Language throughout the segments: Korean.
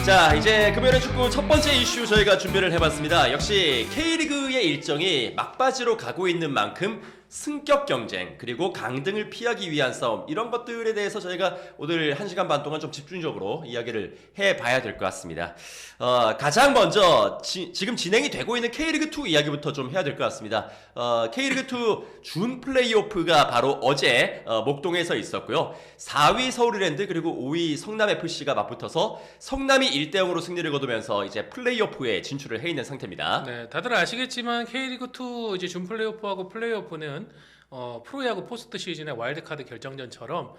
자, 이제 금요일의 축구 첫 번째 이슈 저희가 준비를 해봤습니다. 역시 K리그의 일정이 막바지로 가고 있는 만큼 승격 경쟁 그리고 강등을 피하기 위한 싸움 이런 것들에 대해서 저희가 오늘 1시간 반 동안 좀 집중적으로 이야기를 해봐야 될 것 같습니다. 가장 먼저 지금 진행이 되고 있는 K리그2 이야기부터 좀 해야 될 것 같습니다. K리그2 준 플레이오프가 바로 어제 목동에서 있었고요. 4위 서울이랜드 그리고 5위 성남FC가 맞붙어서 성남이 1대0으로 승리를 거두면서 이제 플레이오프에 진출을 해 있는 상태입니다. 네, 다들 아시겠지만 K리그2 이제 준 플레이오프하고 플레이오프는 프로야구 포스트 시즌의 와일드카드 결정전처럼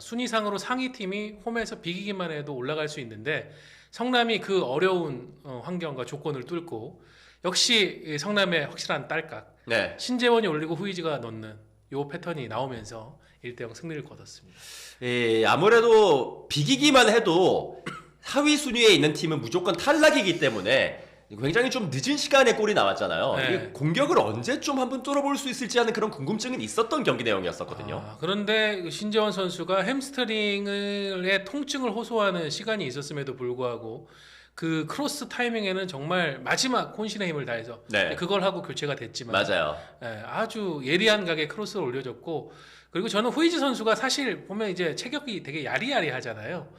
순위상으로 상위 팀이 홈에서 비기기만 해도 올라갈 수 있는데 성남이 그 어려운 환경과 조건을 뚫고 역시 성남의 확실한 딸깍 네. 신재원이 올리고 후이지가 넣는 요 패턴이 나오면서 1대0 승리를 거뒀습니다. 예, 아무래도 비기기만 해도 하위 순위에 있는 팀은 무조건 탈락이기 때문에 굉장히 좀 늦은 시간에 골이 나왔잖아요. 네. 이게 공격을 언제쯤 한번 뚫어볼 수 있을지 하는 그런 궁금증은 있었던 경기 내용이었었거든요. 그런데 신재원 선수가 햄스트링의 통증을 호소하는 시간이 있었음에도 불구하고 그 크로스 타이밍에는 정말 마지막 혼신의 힘을 다해서 네. 그걸 하고 교체가 됐지만 맞아요. 아주 예리한 각에 크로스를 올려줬고 그리고 저는 후이지 선수가 사실 보면 이제 체격이 되게 야리야리하잖아요.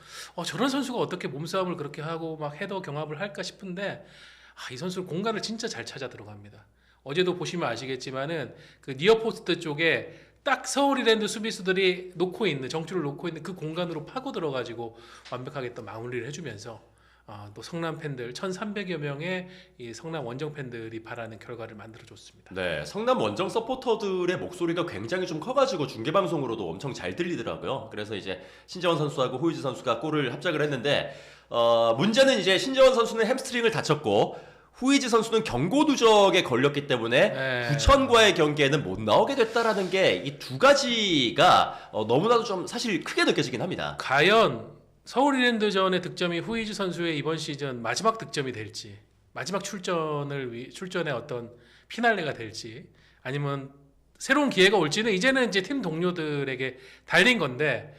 저런 선수가 어떻게 몸싸움을 그렇게 하고 막 헤더 경합을 할까 싶은데 이 선수 공간을 진짜 잘 찾아 들어갑니다. 어제도 보시면 아시겠지만은 그 니어포스트 쪽에 딱 서울이랜드 수비수들이 정줄을 놓고 있는 그 공간으로 파고 들어가지고 완벽하게 또 마무리를 해주면서 또 성남 팬들 1,300여 명의 이 성남 원정 팬들이 바라는 결과를 만들어줬습니다. 네, 성남 원정 서포터들의 목소리가 굉장히 좀 커가지고 중계방송으로도 엄청 잘 들리더라고요. 그래서 이제 신재원 선수하고 호이즈 선수가 골을 합작을 했는데 문제는 이제 신재원 선수는 햄스트링을 다쳤고 후이지 선수는 경고 누적에 걸렸기 때문에 부천과의 경기에는 못 나오게 됐다라는 게 이 두 가지가 너무나도 좀 사실 크게 느껴지긴 합니다. 과연 서울이랜드전의 득점이 후이즈 선수의 이번 시즌 마지막 득점이 될지, 마지막 출전의 어떤 피날레가 될지, 아니면 새로운 기회가 올지는 이제는 이제 팀 동료들에게 달린 건데,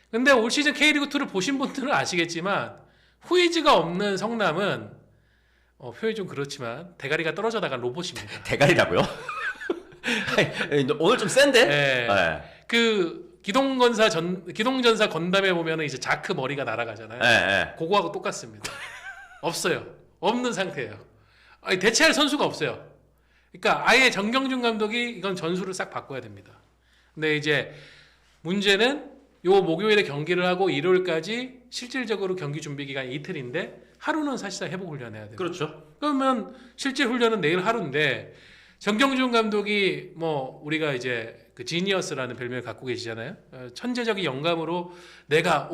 근데 올 시즌 K리그2를 보신 분들은 아시겠지만 후이즈가 없는 성남은 표현이 좀 그렇지만 대가리가 떨어져 나간 로봇입니다. 대가리라고요? 오늘 좀 센데? 네. 네. 그 기동전사 건담에 보면은 이제 자크 머리가 날아가잖아요. 네. 그거하고 똑같습니다. 없어요. 없는 상태예요. 대체할 선수가 없어요. 그러니까 아예 정경준 감독이 이건 전술을 싹 바꿔야 됩니다. 근데 이제 문제는 요 목요일에 경기를 하고 일요일까지 실질적으로 경기 준비 기간이 이틀인데 하루는 사실상 회복 훈련해야 돼요. 그렇죠. 그러면 실제 훈련은 내일 하루인데 정경준 감독이 우리가 이제 그 지니어스라는 별명을 갖고 계시잖아요. 천재적인 영감으로 내가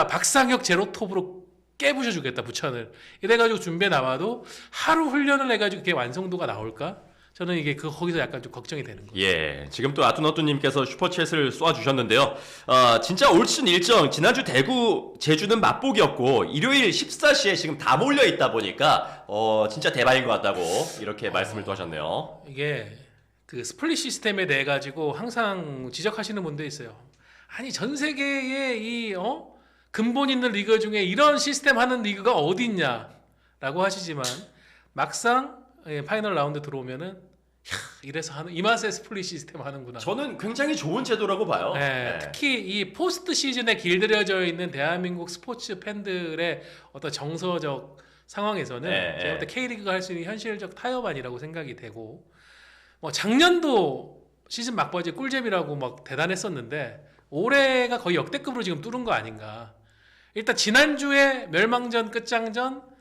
박상혁 제로톱으로 깨부셔 주겠다 부천을 이래가지고 준비해 나와도 하루 훈련을 해가지고 그게 완성도가 나올까? 저는 이게 거기서 약간 좀 걱정이 되는 거예요. 예, 지금 또 아뚜너뚜님께서 슈퍼챗을 쏴주셨는데요. 진짜 올 시즌 일정 지난주 대구 제주는 맛보기였고 일요일 14시에 지금 다 몰려 있다 보니까 진짜 대박인 것 같다고 이렇게 말씀을 또 하셨네요. 이게 그 스플릿 시스템에 대해 가지고 항상 지적하시는 분도 있어요. 아니 전 세계에 이 근본 있는 리그 중에 이런 시스템 하는 리그가 어디 있냐라고 하시지만 막상 파이널 라운드 들어오면은 이래서 이 맛에 스플릿 시스템 하는구나. 저는 굉장히 좋은 제도라고 봐요. 네. 특히 이 포스트 시즌에 길들여져 있는 대한민국 스포츠 팬들의 어떤 정서적 상황에서는 제가 볼 때 K리그가 할 수 있는 현실적 타협안이라고 생각이 되고 작년도 시즌 막바지 꿀잼이라고 막 대단했었는데 올해가 거의 역대급으로 지금 뚫은 거 아닌가. 일단 지난주에 멸망전 끝장전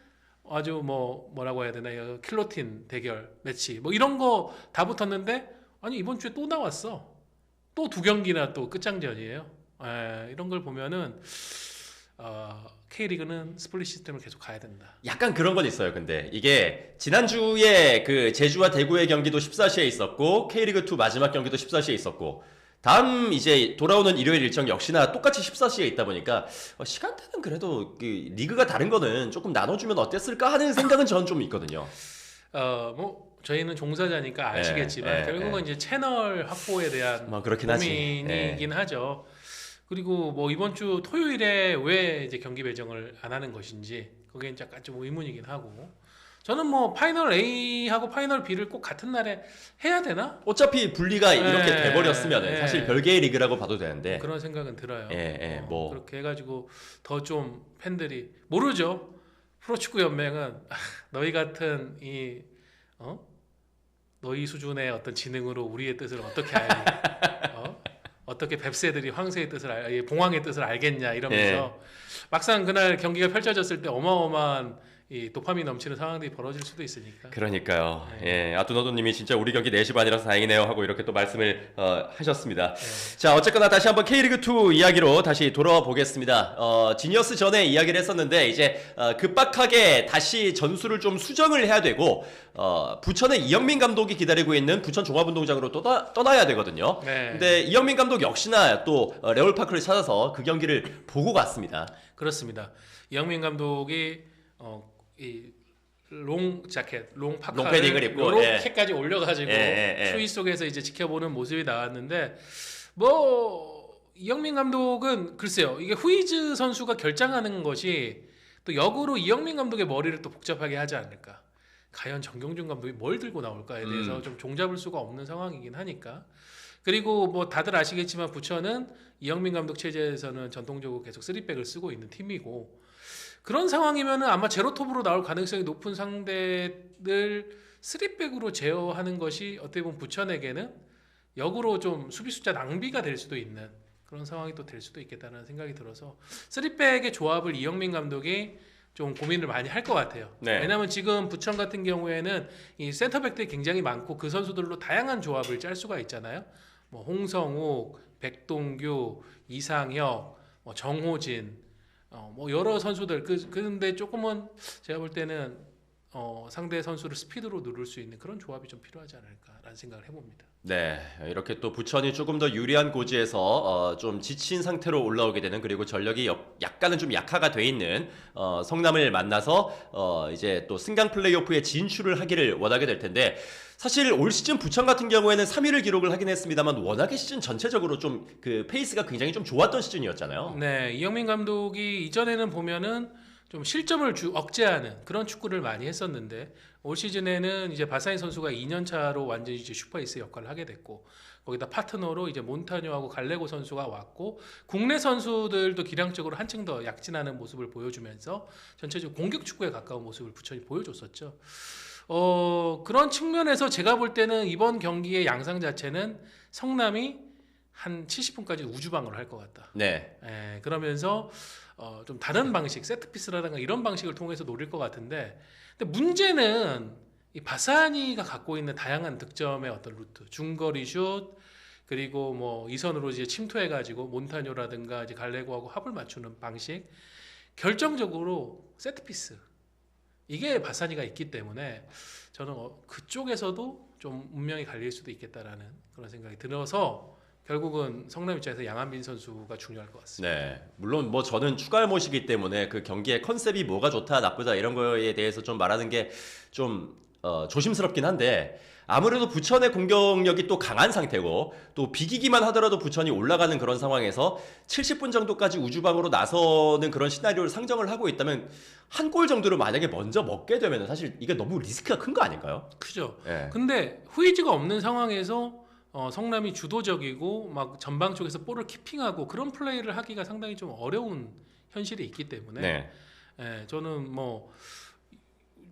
아주 뭐라고 해야 되나 킬로틴 대결 매치 이런 거 다 붙었는데 아니 이번 주에 또 나왔어. 또 2경기나 또 끝장전이에요. 이런 걸 보면은 K리그는 스플릿 시스템을 계속 가야 된다. 약간 그런 건 있어요. 근데 이게 지난주에 그 제주와 대구의 경기도 14시에 있었고 K리그2 마지막 경기도 14시에 있었고 다음 이제 돌아오는 일요일 일정 역시나 똑같이 14시에 있다 보니까 시간대는 그래도 그 리그가 다른 거는 조금 나눠주면 어땠을까 하는 생각은 저는 좀 있거든요. 저희는 종사자니까 아시겠지만 결국은 이제 채널 확보에 대한 그렇긴 고민이긴 하죠. 그리고 뭐 이번 주 토요일에 왜 이제 경기 배정을 안 하는 것인지 그게 약간 좀 의문이긴 하고 저는 뭐 파이널 A하고 파이널 B를 꼭 같은 날에 해야 되나? 어차피 분리가 이렇게 돼버렸으면 예. 사실 별개의 리그라고 봐도 되는데. 그런 생각은 들어요. 뭐 그렇게 해가지고 더 좀 팬들이 모르죠. 프로축구 연맹은 너희 같은 너희 수준의 어떤 지능으로 우리의 뜻을 어떻게 알니? 어떻게 뱁새들이 황새의 뜻을 봉황의 뜻을 알겠냐 이러면서 막상 그날 경기가 펼쳐졌을 때 어마어마한 이 도파민 넘치는 상황들이 벌어질 수도 있으니까. 그러니까요. 아뚜너도님이 진짜 우리 경기 4시 반이라서 다행이네요 하고 이렇게 또 말씀을 하셨습니다. 자, 어쨌거나 다시 한번 K리그2 이야기로 다시 돌아와 보겠습니다. 지니어스 전에 이야기를 했었는데 이제 급박하게 다시 전술을 좀 수정을 해야 되고 부천의 이영민 감독이 기다리고 있는 부천 종합운동장으로 떠나야 되거든요. 근데 이영민 감독 역시나 또 레올파크를 찾아서 그 경기를 보고 갔습니다. 그렇습니다. 이영민 감독이 이 롱 자켓, 롱 파카를 패딩을 입고 이렇게까지 올려가지고 추위 속에서 이제 지켜보는 모습이 나왔는데 뭐 이영민 감독은 글쎄요 이게 후이즈 선수가 결정하는 것이 또 역으로 이영민 감독의 머리를 또 복잡하게 하지 않을까. 과연 정경준 감독이 뭘 들고 나올까에 대해서 좀 종잡을 수가 없는 상황이긴 하니까. 그리고 뭐 다들 아시겠지만 부천은 이영민 감독 체제에서는 전통적으로 계속 3백을 쓰고 있는 팀이고. 그런 상황이면은 아마 제로톱으로 나올 가능성이 높은 상대를 3백으로 제어하는 것이 어떻게 보면 부천에게는 역으로 좀 수비 숫자 낭비가 될 수도 있는 그런 상황이 또 될 수도 있겠다는 생각이 들어서 3백의 조합을 이영민 감독이 좀 고민을 많이 할 것 같아요. 왜냐하면 지금 부천 같은 경우에는 이 센터백들이 굉장히 많고 그 선수들로 다양한 조합을 짤 수가 있잖아요. 뭐 홍성욱, 백동규, 이상혁, 뭐 정호진 뭐 여러 선수들 근데 조금은 제가 볼 때는 상대 선수를 스피드로 누를 수 있는 그런 조합이 좀 필요하지 않을까라는 생각을 해봅니다. 네, 이렇게 또 부천이 조금 더 유리한 고지에서 좀 지친 상태로 올라오게 되는 그리고 전력이 약간은 좀 약화가 돼 있는 성남을 만나서 이제 또 승강 플레이오프에 진출을 하기를 원하게 될 텐데 사실 올 시즌 부천 같은 경우에는 3위를 기록을 하긴 했습니다만 워낙에 시즌 전체적으로 좀 그 페이스가 굉장히 좀 좋았던 시즌이었잖아요. 네, 이영민 감독이 이전에는 보면은 좀 실점을 억제하는 그런 축구를 많이 했었는데 올 시즌에는 이제 바사인 선수가 2년 차로 완전히 이제 슈퍼에이스 역할을 하게 됐고 거기다 파트너로 이제 몬타뇨하고 갈레고 선수가 왔고 국내 선수들도 기량적으로 한층 더 약진하는 모습을 보여주면서 전체적으로 공격 축구에 가까운 모습을 부천이 보여줬었죠. 그런 측면에서 제가 볼 때는 이번 경기의 양상 자체는 성남이 한 70분까지 우주방어를 할 것 같다. 네. 그러면서 좀 다른 방식, 세트피스라든가 이런 방식을 통해서 노릴 것 같은데 근데 문제는 이 바사니가 갖고 있는 다양한 득점의 어떤 루트, 중거리 슛 그리고 뭐 이선으로 이제 침투해가지고 몬타뇨라든가 이제 갈레고하고 합을 맞추는 방식 결정적으로 세트피스 이게 바사니가 있기 때문에 저는 그쪽에서도 좀 운명이 갈릴 수도 있겠다라는 그런 생각이 들어서 결국은 성남 입장에서 양한빈 선수가 중요할 것 같습니다. 네, 물론 뭐 저는 추가할못이기 때문에 그 경기의 컨셉이 뭐가 좋다 나쁘다 이런 거에 대해서 좀 말하는 게 좀 조심스럽긴 한데 아무래도 부천의 공격력이 또 강한 상태고 또 비기기만 하더라도 부천이 올라가는 그런 상황에서 70분 정도까지 우주방으로 나서는 그런 시나리오를 상정을 하고 있다면 한 골 정도를 만약에 먼저 먹게 되면 사실 이게 너무 리스크가 큰 거 아닐까요? 그죠. 네. 근데 후이즈가 없는 상황에서 성남이 주도적이고 막 전방 쪽에서 볼을 키핑하고 그런 플레이를 하기가 상당히 좀 어려운 현실이 있기 때문에 저는 뭐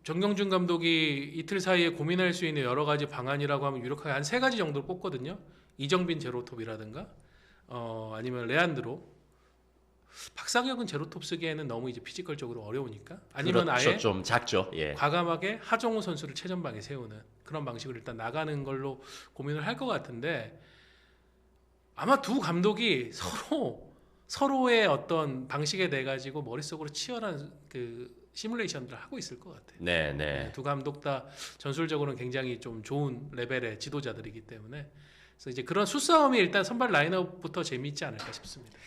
정경준 감독이 이틀 사이에 고민할 수 있는 여러 가지 방안이라고 하면 유력하게 한 3가지 정도를 뽑거든요. 이정빈 제로톱이라든가 아니면 레안드로 박상혁은 제로톱 쓰기에는 너무 이제 피지컬적으로 어려우니까 아니면 그렇죠, 아예 좀 작죠. 과감하게 하정우 선수를 최전방에 세우는 그런 방식으로 일단 나가는 걸로 고민을 할 것 같은데 아마 두 감독이 서로의 어떤 방식에 대해 가지고 머릿속으로 치열한 그 시뮬레이션들을 하고 있을 것 같아요. 네. 두 감독 다 전술적으로는 굉장히 좀 좋은 레벨의 지도자들이기 때문에 그래서 이제 그런 수싸움이 일단 선발 라인업부터 재미있지 않을까 싶습니다.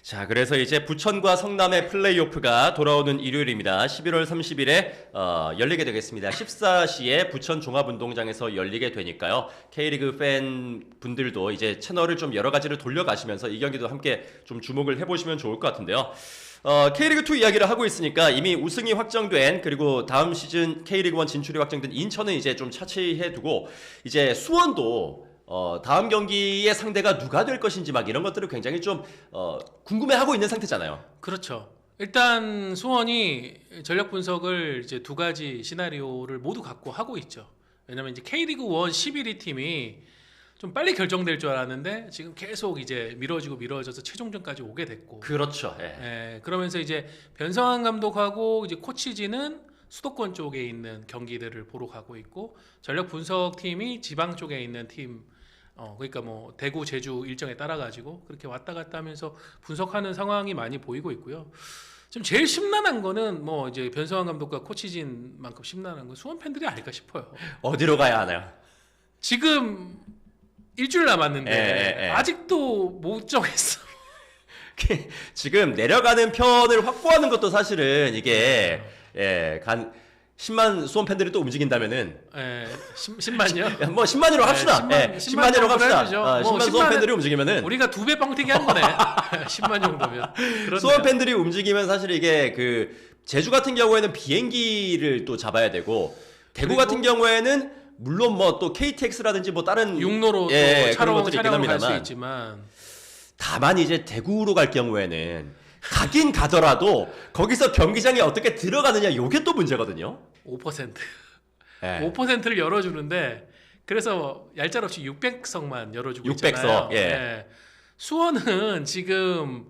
자, 그래서 이제 부천과 성남의 플레이오프가 돌아오는 일요일입니다. 11월 30일에 열리게 되겠습니다. 14시에 부천 종합운동장에서 열리게 되니까요. K리그 팬 분들도 이제 채널을 좀 여러 가지를 돌려가시면서 이 경기도 함께 좀 주목을 해보시면 좋을 것 같은데요. K리그2 이야기를 하고 있으니까 이미 우승이 확정된, 그리고 다음 시즌 K리그1 진출이 확정된 인천은 이제 좀 차치해 두고, 이제 수원도 다음 경기의 상대가 누가 될 것인지 막 이런 것들을 굉장히 좀 궁금해하고 있는 상태잖아요. 그렇죠. 일단 수원이 전력 분석을 이제 두 가지 시나리오를 모두 갖고 하고 있죠. 왜냐면 이제 K리그 1 11위 팀이 좀 빨리 결정될 줄 알았는데 지금 계속 이제 미뤄져서 최종전까지 오게 됐고. 그렇죠. 예. 예, 그러면서 이제 변성환 감독하고 이제 코치진은 수도권 쪽에 있는 경기들을 보러 가고 있고, 전력 분석 팀이 지방 쪽에 있는 팀, 그러니까 뭐 대구, 제주 일정에 따라 가지고 그렇게 왔다 갔다 하면서 분석하는 상황이 많이 보이고 있고요. 지금 제일 심란한 거는 뭐 이제 변성환 감독과 코치진만큼 심란한 건 수원 팬들이 아닐까 싶어요. 어디로 가야 하나요? 지금 일주일 남았는데 예. 아직도 못 정했어. 지금 내려가는 편을 확보하는 것도 사실은 이게 간 10만 수원 팬들이 또 움직인다면은 10만요? 뭐 10만으로 합시다. 10만으로 합시다. 10만 수원 팬들이 움직이면은 우리가 2배 뻥튀기 한 거네. 10만 정도면. 수원 팬들이 움직이면 사실 이게 그 제주 같은 경우에는 비행기를 또 잡아야 되고, 대구 같은 경우에는 물론 뭐 또 KTX라든지 뭐 다른 육로로 그런 것들이 있긴 촬영을 갈 수 합니다만, 있지만 다만 이제 대구로 갈 경우에는 가긴 가더라도 거기서 경기장에 어떻게 들어가느냐, 요게 또 문제거든요. 5%. 예. 5%를 열어주는데, 그래서 얄짤없이 600석만 열어주고 600석, 있잖아요. 예. 수원은 지금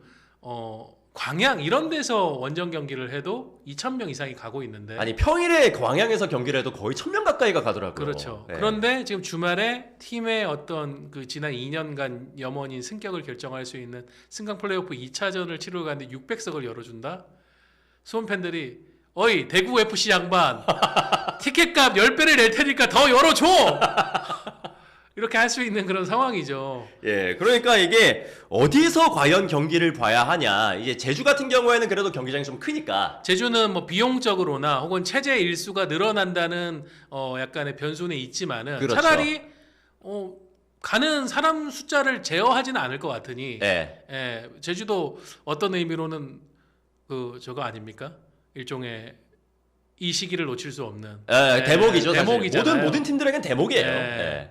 광양 이런 데서 원정 경기를 해도 2,000명 이상이 가고 있는데. 아니 평일에 광양에서 경기를 해도 거의 1,000명 가까이가 가더라고요. 그렇죠. 예. 그런데 지금 주말에 팀의 어떤 그 지난 2년간 염원인 승격을 결정할 수 있는 승강 플레이오프 2차전을 치르러 가는데 600석을 열어준다? 수원 팬들이 어이 대구 FC 양반 티켓값 10배를 낼 테니까 더 열어줘! 이렇게 할 수 있는 그런 상황이죠. 예, 그러니까 이게 어디서 과연 경기를 봐야 하냐. 이제 제주 같은 경우에는 그래도 경기장이 좀 크니까. 제주는 뭐 비용적으로나 혹은 체제 일수가 늘어난다는 약간의 변수는 있지만은, 그렇죠. 차라리 가는 사람 숫자를 제어하지는 않을 것 같으니, 예. 제주도 어떤 의미로는 그 저거 아닙니까? 일종의 이 시기를 놓칠 수 없는 대목이죠. 사실. 대목이잖아요. 모든 팀들에겐 대목이에요. 예.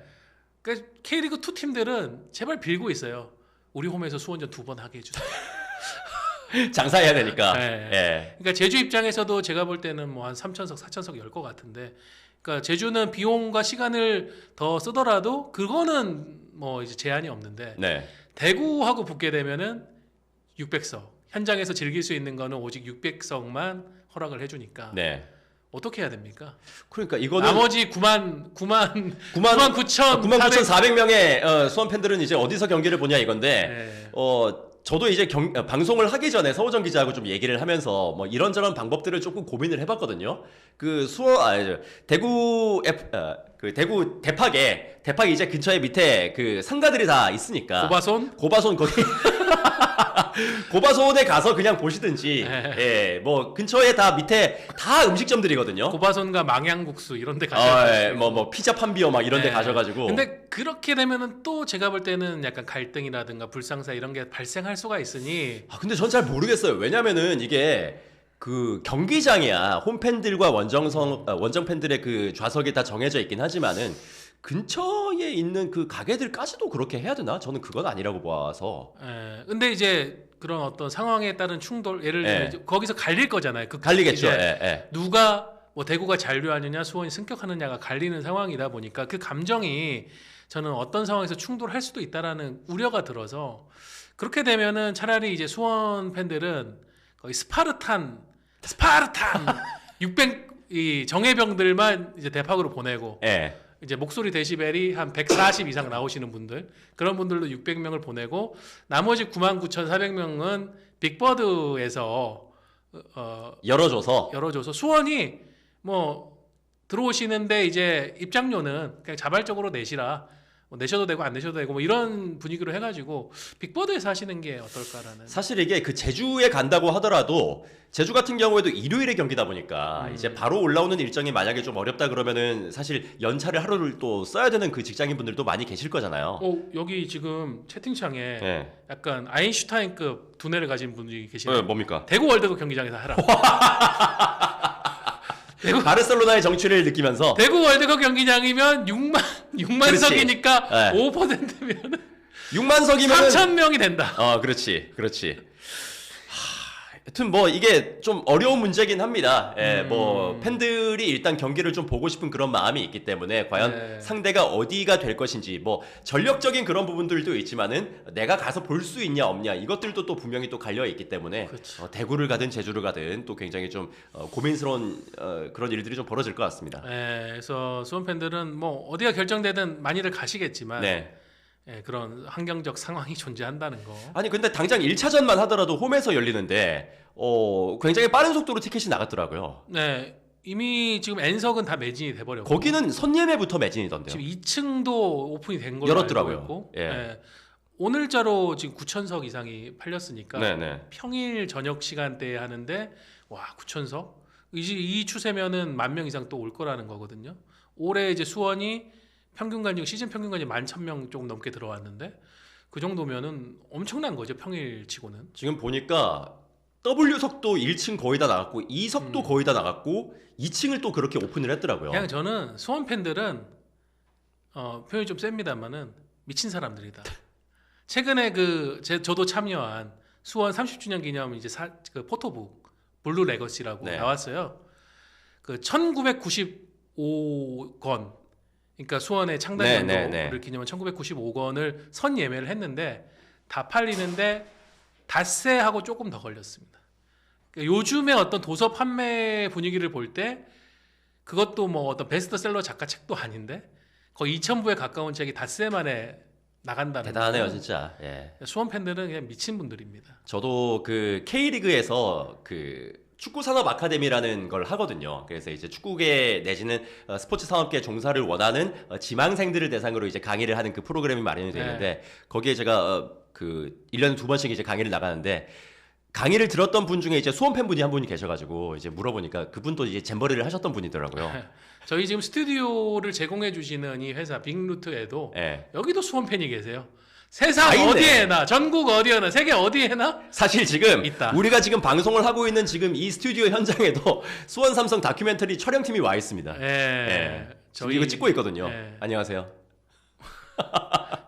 그러니까 K리그 2 팀들은 제발 빌고 있어요. 우리 홈에서 수원전 2번 하게 해주세요. 장사해야 되니까. 네. 예. 그러니까 제주 입장에서도 제가 볼 때는 뭐 한 3,000석, 4,000석 열 것 같은데, 그러니까 제주는 비용과 시간을 더 쓰더라도 그거는 뭐 이제 제한이 없는데, 네. 대구하고 붙게 되면은 600석, 현장에서 즐길 수 있는 거는 오직 600석만 허락을 해주니까. 네. 어떻게 해야 됩니까? 그러니까 이거는 나머지 99,400명의 수원 팬들은 이제 어디서 경기를 보냐 이건데, 저도 이제 방송을 하기 전에 서우정 기자하고 좀 얘기를 하면서 뭐 이런저런 방법들을 조금 고민을 해봤거든요. 그 대구 대구 대팍 이제 근처에 밑에 그 상가들이 다 있으니까. 고바손 거기 고바손에 가서 그냥 보시든지. 예, 뭐 근처에 다 밑에 다 음식점들이거든요. 고바손과 망향국수 이런 데 가셔가지고 뭐 피자 판비어 막 이런 데 가셔가지고. 근데 그렇게 되면은 또 제가 볼 때는 약간 갈등이라든가 불상사 이런 게 발생할 수가 있으니. 근데 전 잘 모르겠어요. 왜냐면은 이게 그 경기장이야 홈팬들과 원정 팬들의 그 좌석이 다 정해져 있긴 하지만은 근처에 있는 그 가게들까지도 그렇게 해야 되나? 저는 그건 아니라고 봐서. 근데 이제 그런 어떤 상황에 따른 충돌, 예를 들면 이제 거기서 갈릴 거잖아요. 갈리겠죠. 누가 뭐 대구가 잔류하느냐, 수원이 승격하느냐가 갈리는 상황이다 보니까 그 감정이 저는 어떤 상황에서 충돌할 수도 있다라는 우려가 들어서, 그렇게 되면은 차라리 이제 수원 팬들은 거의 스파르탄 600 이 정예병들만 이제 대팍으로 보내고. 이제 목소리 데시벨이 한 140 이상 나오시는 분들, 그런 분들도 600명을 보내고, 나머지 99,400명은 빅버드에서 열어줘서 수원이 뭐 들어오시는데 이제 입장료는 그냥 자발적으로 내시라, 뭐 내셔도 되고 안 내셔도 되고 뭐 이런 분위기로 해가지고 빅버드에서 하시는 게 어떨까라는. 사실 이게 그 제주에 간다고 하더라도 제주 같은 경우에도 일요일에 경기다 보니까 이제 바로 올라오는 일정이 만약에 좀 어렵다 그러면은 사실 연차를 하루를 또 써야 되는 그 직장인 분들도 많이 계실 거잖아요. 여기 지금 채팅창에 네. 약간 아인슈타인급 두뇌를 가진 분들이 계시네요. 뭡니까? 대구 월드컵 경기장에서 하라. 바르셀로나의 정취를 느끼면서 대구 월드컵 경기장이면 6만 석이니까 네. 5%면 6만 석이면 3,000명이 된다. 그렇지. 하여튼 뭐 이게 좀 어려운 문제긴 합니다. 뭐 팬들이 일단 경기를 좀 보고 싶은 그런 마음이 있기 때문에 과연 네. 상대가 어디가 될 것인지 뭐 전력적인 그런 부분들도 있지만은 내가 가서 볼 수 있냐 없냐 이것들도 또 분명히 또 갈려 있기 때문에 그렇죠. 대구를 가든 제주를 가든 또 굉장히 좀 고민스러운 그런 일들이 좀 벌어질 것 같습니다. 네, 그래서 수원 팬들은 뭐 어디가 결정되든 많이들 가시겠지만 네. 그런 환경적 상황이 존재한다는 거. 아니 근데 당장 1차전만 하더라도 홈에서 열리는데 굉장히 빠른 속도로 티켓이 나갔더라고요. 네, 이미 지금 N석은 다 매진이 돼버렸고 거기는 선예매부터 매진이던데요. 지금 2층도 오픈이 된 걸로 열었더라고요. 알고 있고 예. 네, 오늘자로 지금 9,000석 이상이 팔렸으니까 네네. 평일 저녁 시간대에 하는데 와 9,000석? 이 추세면은 10,000명 이상 또 올 거라는 거거든요. 올해 이제 수원이 평균 관중 시즌 평균 관중 11,000명 조금 넘게 들어왔는데 그 정도면은 엄청난 거죠 평일 치고는. 지금 보니까 W석도 1층 거의 다 나갔고 2석도 거의 다 나갔고 2층을 또 그렇게 오픈을 했더라고요. 그냥 저는 수원 팬들은 표현이 좀 셉니다만은 미친 사람들이다. 최근에 저도 참여한 수원 30주년 기념 이제 그 포토북 블루 레거시라고 네. 나왔어요. 그 1995권 그러니까 수원의 창단 연도를 기념한 1995권을 선 예매를 했는데 다 팔리는데 닷새하고 조금 더 걸렸습니다. 그러니까 요즘의 어떤 도서 판매 분위기를 볼 때 그것도 뭐 어떤 베스트셀러 작가 책도 아닌데 거의 2,000부에 가까운 책이 닷새 만에 나간다는 대단하네요 거는 진짜. 예. 수원 팬들은 그냥 미친 분들입니다. 저도 그 K리그에서 그 축구 산업 아카데미라는 걸 하거든요. 그래서 이제 축구계 내지는 스포츠 산업계 종사를 원하는 지망생들을 대상으로 이제 강의를 하는 그 프로그램이 마련이 되어 있는데 거기에 제가 그 1년에 2번씩 이제 강의를 나가는데 강의를 들었던 분 중에 이제 수원 팬분이 한 분이 계셔가지고 이제 물어보니까 그분도 이제 잼버리를 하셨던 분이더라고요. 저희 지금 스튜디오를 제공해 주시는 이 회사 빅루트에도 예. 여기도 수원 팬이 계세요. 세상 다 있네. 어디에나 전국 어디에나 세계 어디에나 사실 지금 있다. 우리가 지금 방송을 하고 있는 지금 이 스튜디오 현장에도 수원 삼성 다큐멘터리 촬영팀이 와 있습니다. 예. 저희 이거 찍고 있거든요. 예. 안녕하세요.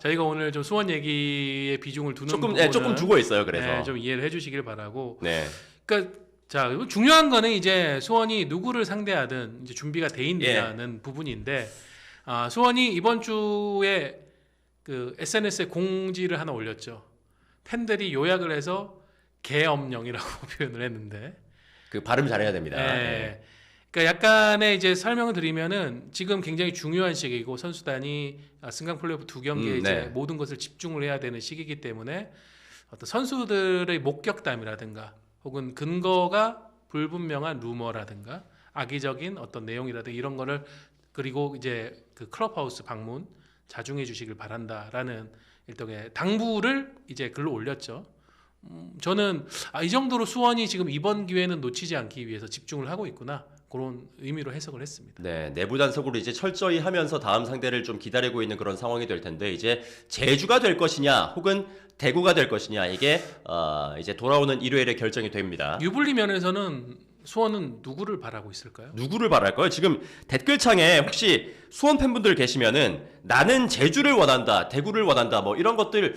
저희가 오늘 좀 수원 얘기에 비중을 두는 조금 두고 있어요. 그래서 좀 이해를 해주시길 바라고. 네. 그러니까 자 중요한 거는 이제 수원이 누구를 상대하든 이제 준비가 돼 있느냐는 부분인데 수원이 이번 주에 그 SNS에 공지를 하나 올렸죠. 팬들이 요약을 해서 개엄령이라고 표현을 했는데 그 발음 잘해야 됩니다. 네. 그러니까 약간의 이제 설명을 드리면은 지금 굉장히 중요한 시기이고 선수단이 승강 플레이오프 2경기에 이제 네. 모든 것을 집중을 해야 되는 시기이기 때문에 어떤 선수들의 목격담이라든가 혹은 근거가 불분명한 루머라든가 악의적인 어떤 내용이라든가 이런 거를 그리고 이제 그 클럽하우스 방문 자중해 주시길 바란다라는 일종의 당부를 이제 글로 올렸죠. 저는 이 정도로 수원이 지금 이번 기회는 놓치지 않기 위해서 집중을 하고 있구나 그런 의미로 해석을 했습니다. 네, 내부 단속으로 이제 철저히 하면서 다음 상대를 좀 기다리고 있는 그런 상황이 될 텐데 이제 제주가 될 것이냐 혹은 대구가 될 것이냐 이게 이제 돌아오는 일요일에 결정이 됩니다. 유불리 면에서는 수원은 누구를 바라고 있을까요? 누구를 바랄까요? 지금 댓글창에 혹시 수원 팬분들 계시면은 나는 제주를 원한다, 대구를 원한다, 뭐 이런 것들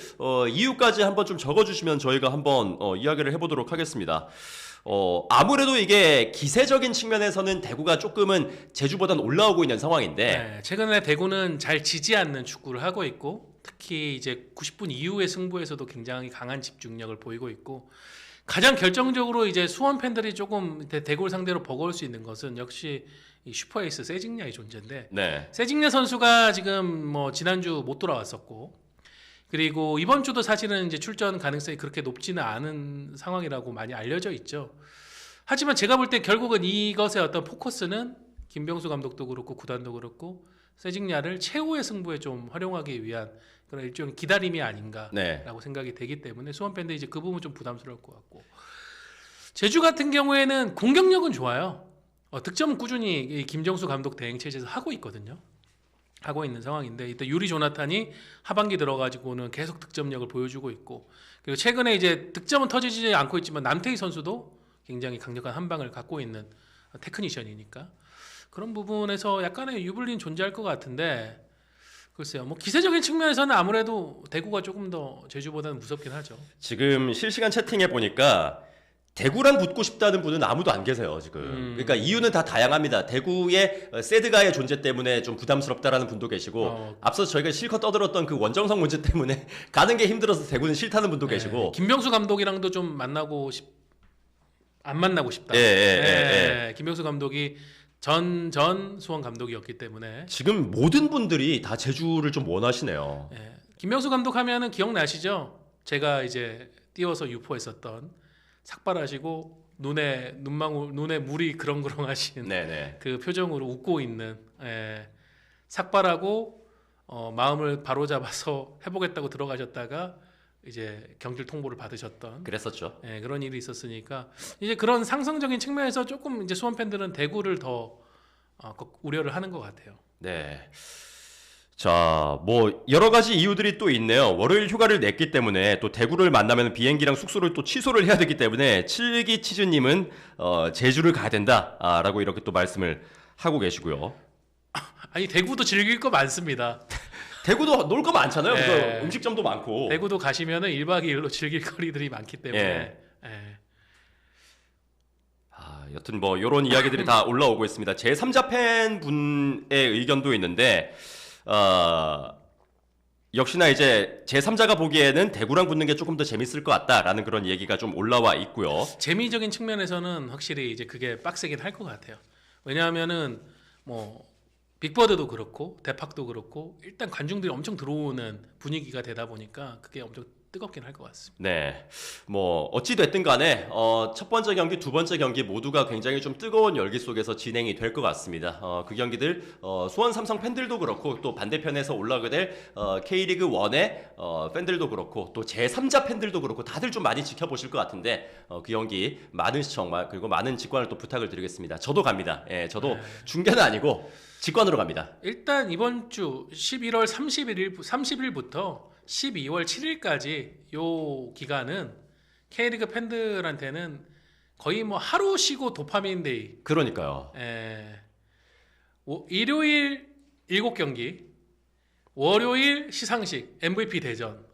이유까지 한번 좀 적어주시면 저희가 한번 이야기를 해보도록 하겠습니다. 아무래도 이게 기세적인 측면에서는 대구가 조금은 제주보다는 올라오고 있는 상황인데 네, 최근에 대구는 잘 지지 않는 축구를 하고 있고 특히 이제 90분 이후의 승부에서도 굉장히 강한 집중력을 보이고 있고 가장 결정적으로 이제 수원 팬들이 조금 대구를 상대로 버거울 수 있는 것은 역시 이 슈퍼에이스 세징야의 존재인데 네. 세징야 선수가 지금 뭐 지난주 못 돌아왔었고 그리고 이번 주도 사실은 이제 출전 가능성이 그렇게 높지는 않은 상황이라고 많이 알려져 있죠. 하지만 제가 볼 때 결국은 이것의 어떤 포커스는 김병수 감독도 그렇고 구단도 그렇고 세징야를 최후의 승부에 좀 활용하기 위한 그런 일종의 기다림이 아닌가라고 네. 생각이 되기 때문에 수원 팬들 이제 그 부분 좀 부담스러울 것 같고 제주 같은 경우에는 공격력은 좋아요. 득점은 꾸준히 이 김정수 감독 대행 체제에서 하고 있거든요. 하고 있는 상황인데 이때 유리 조나탄이 하반기 들어가지고는 계속 득점력을 보여주고 있고 그리고 최근에 이제 득점은 터지지 않고 있지만 남태희 선수도 굉장히 강력한 한 방을 갖고 있는 테크니션이니까 그런 부분에서 약간의 유불리는 존재할 것 같은데 글쎄요. 뭐 기세적인 측면에서는 아무래도 대구가 조금 더 제주보다는 무섭긴 하죠. 지금 실시간 채팅해 보니까 대구랑 붙고 싶다는 분은 아무도 안 계세요 지금. 그러니까 이유는 다 다양합니다. 대구의 새드가의 존재 때문에 좀 부담스럽다라는 분도 계시고 앞서 저희가 실컷 떠들었던 그 원정성 문제 때문에 가는 게 힘들어서 대구는 싫다는 분도 계시고. 김병수 감독이랑도 좀 안 만나고 싶다. 김병수 감독이 전 수원 감독이었기 때문에 지금 모든 분들이 다 제주를 좀 원하시네요. 김병수 감독 하면은 기억나시죠? 제가 이제 띄워서 유포했었던 삭발하시고 눈에 물이 그렁그렁하신 네네. 그 표정으로 웃고 있는 삭발하고 마음을 바로잡아서 해보겠다고 들어가셨다가 이제 경질 통보를 받으셨던 그랬었죠. 그런 일이 있었으니까 이제 그런 상성적인 측면에서 조금 이제 수원 팬들은 대구를 더 우려를 하는 것 같아요. 네. 자, 뭐 여러 가지 이유들이 또 있네요. 월요일 휴가를 냈기 때문에 또 대구를 만나면 비행기랑 숙소를 또 취소를 해야 되기 때문에 칠기 치즈님은 제주를 가야 된다라고 이렇게 또 말씀을 하고 계시고요. 아니 대구도 즐길 거 많습니다. 대구도 놀 거 많잖아요. 네. 그래서 음식점도 많고. 대구도 가시면은 1박 2일로 즐길 거리들이 많기 때문에. 여튼 뭐 이런 이야기들이 다 올라오고 있습니다. 제3자 팬분의 의견도 있는데 역시나 이제 제3자가 보기에는 대구랑 붙는 게 조금 더 재밌을 것 같다라는 그런 얘기가 좀 올라와 있고요. 재미적인 측면에서는 확실히 이제 그게 빡세긴 할 것 같아요. 왜냐하면은 뭐 빅버드도 그렇고 대팍도 그렇고 일단 관중들이 엄청 들어오는 분위기가 되다 보니까 그게 엄청 뜨겁긴 할 것 같습니다. 네, 뭐 어찌 됐든 간에 첫 번째 경기, 두 번째 경기 모두가 굉장히 좀 뜨거운 열기 속에서 진행이 될 것 같습니다. 그 경기들 수원 삼성 팬들도 그렇고 또 반대편에서 올라오게 될 K리그 1의 팬들도 그렇고 또 제3자 팬들도 그렇고 다들 좀 많이 지켜보실 것 같은데 그 경기 많은 시청 그리고 많은 직관을 또 부탁을 드리겠습니다. 저도 갑니다. 저도 중계는 아니고 직관으로 갑니다. 일단 이번 주 11월 30일부터 12월 7일까지 요 기간은 K리그 팬들한테는 거의 뭐 하루 쉬고 도파민 데이. 그러니까요. 일요일 7경기, 월요일 시상식, MVP 대전.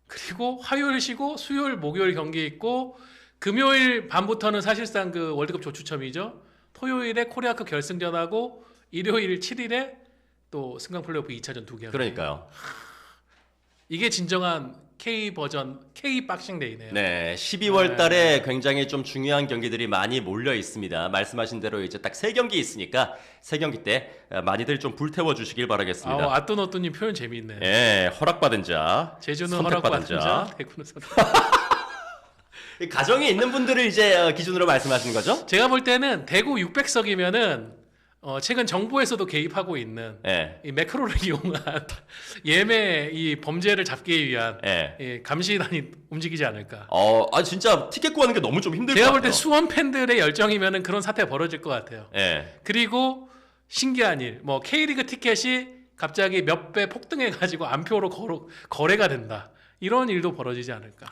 그리고 화요일 쉬고 수요일 목요일 경기 있고 금요일 밤부터는 사실상 그 월드컵 조추첨이죠. 토요일에 코리아컵 결승전하고 일요일 7일에 또 승강 플레이오프 2차전 2개. 그러니까요. 이게 진정한 K 버전 K 박싱 데이네요. 네, 12월 달에 굉장히 좀 중요한 경기들이 많이 몰려 있습니다. 말씀하신 대로 이제 딱 3경기 있으니까 3경기 때 많이들 좀 불태워 주시길 바라겠습니다. 아또노또님 표현 재미있네요. 예, 허락받은 자, 제주는 선택받은 허락받은 자, 대구는 선택. 가정이 있는 분들을 이제 기준으로 말씀하시는 거죠? 제가 볼 때는 대구 600석이면은 최근 정부에서도 개입하고 있는 이 매크로를 이용한 예매 이 범죄를 잡기 위한 이 감시단이 움직이지 않을까. 진짜 티켓 구하는 게 너무 좀 힘들 것 같아요. 제가 볼 때 수원 팬들의 열정이면은 그런 사태가 벌어질 것 같아요. 그리고 신기한 일, 뭐 K리그 티켓이 갑자기 몇 배 폭등해가지고 안표로 거래가 된다. 이런 일도 벌어지지 않을까.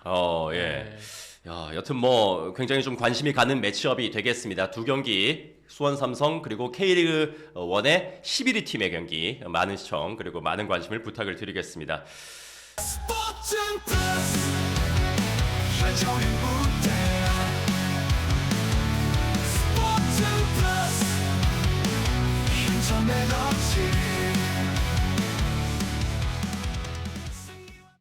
여튼 뭐 굉장히 좀 관심이 가는 매치업이 되겠습니다. 두 경기. 수원 삼성 그리고 K리그 1의 11위 팀의 경기 많은 시청 그리고 많은 관심을 부탁을 드리겠습니다. 스포츠는 플러스 한정의 무대 스포츠는 플러스 인터넷 없이